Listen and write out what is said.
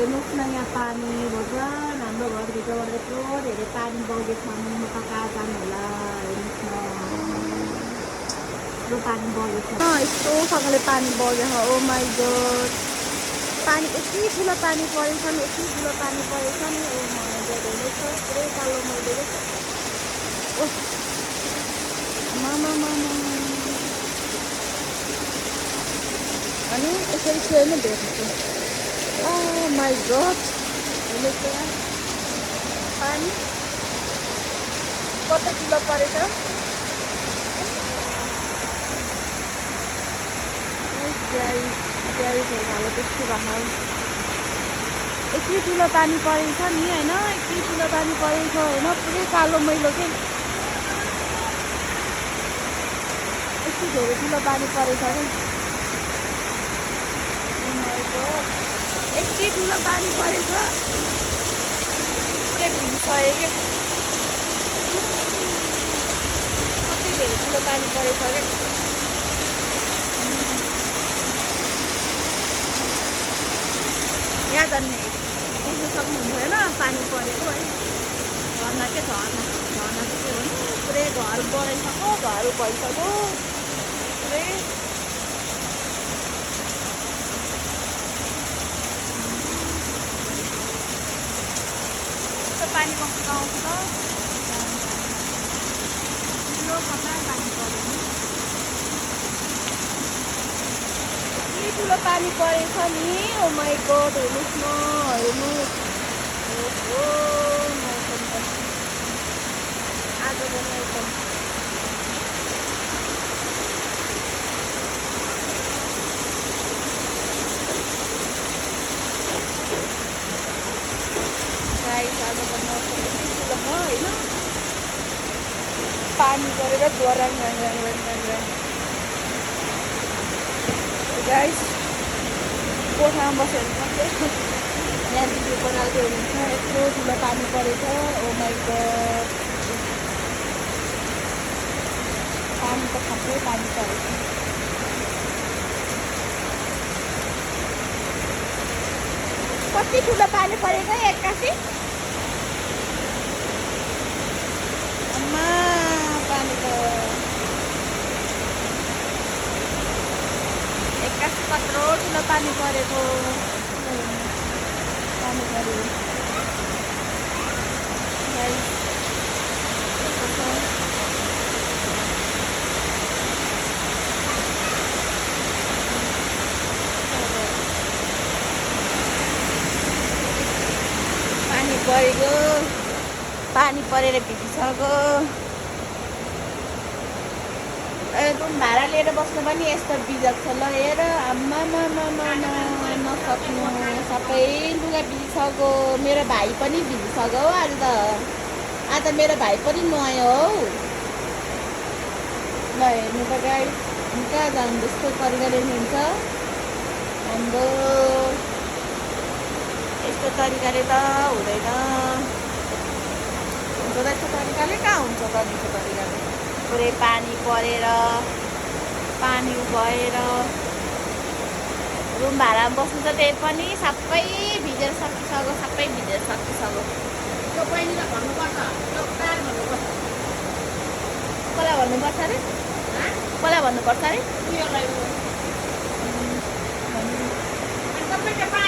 हेर्नुहोस् न यहाँ पानी भगवान् हाम्रो घरभित्रबाट यत्रो धेरै पानी बगेको छ नि म कहाँ जानु होला हेर्नुहोस् न यत्रो पानी बगेको छ यस्तोसँगले पानी बगेको छ ओ माई गड पानी यति ठुलो पानी परेछ नि यति ठुलो पानी परेछ नि ओ माई गड हेर्नुहोस् न पुरै कालो मैले ओ मामा अनि यसरी छुए नै भेट्छु Oh my god, हेर्नुहोस् त यहाँ पानी कता किलो परेछ हालो त्यस्तो भएको यति ठुलो पानी परेछ नि होइन यति ठुलो पानी परेछ होइन पुरै कालो मैलो के यति धेरै ठुलो पानी परेछ नि यति ठुलो पानी परेछ पुरै भिजिसक्यो क्या कति धेरै ठुलो पानी परेछ क्या यहाँ झन् देख्न सक्नुहुन्छ होइन पानी परेको है झर्ना के झर्ना झर्ना चाहिँ के भन्नु पुरै घर बनाइसक्यो घर भइसक्यो पुरै पानी कस्तो आउँछ त ठुलो कता पानी पऱ्यो नि ठुलो पानी परेछ नि ओ माई गड हेर्नुहोस् न हेर्नुहोस् आज एकदम आज होइन पानी गरेर द्वारा गाइस कोठामा बसेर मात्रै यहाँ दिदी बनाउँदै हुनुहुन्छ यत्रो ठुलो पानी परेछ ओ माई गड पानी त खासै पानी परेछ कति ठुलो पानी परेको एक्कासी पानी त एक्कासी कत्रो ठुलो पानी परेको पानी पऱ्यो पानी परेको पानी परेर भिजिसक्यो रुम भाडा लिएर बस्नु पनि यस्तो बिजक छ ल हेर आम्मा नसक्नु सबै लुगा भिजिसक्यो मेरो भाइ पनि भिजिसक्यो हौ आज मेरो भाइ पनि नुहायो हौ ल हेर्नु त गाई कहाँ जानु जस्तो तरिकाले हुन्छ हाम्रो यस्तो तरिकाले त हुँदैन हुन्छ यस्तो तरिकाले कहाँ हुन्छ गर्नेको तरिकाले पुरै पानी परेर पानी भएर रुम भाडामा बस्नु त त्यही पनि सबै भिजेर सकिसक्यो सबै भिजेर सकिसक्यो त्यो बहिनीलाई भन्नुपर्छ कसलाई भन्नुपर्छ अरे कसलाई भन्नुपर्छ अरे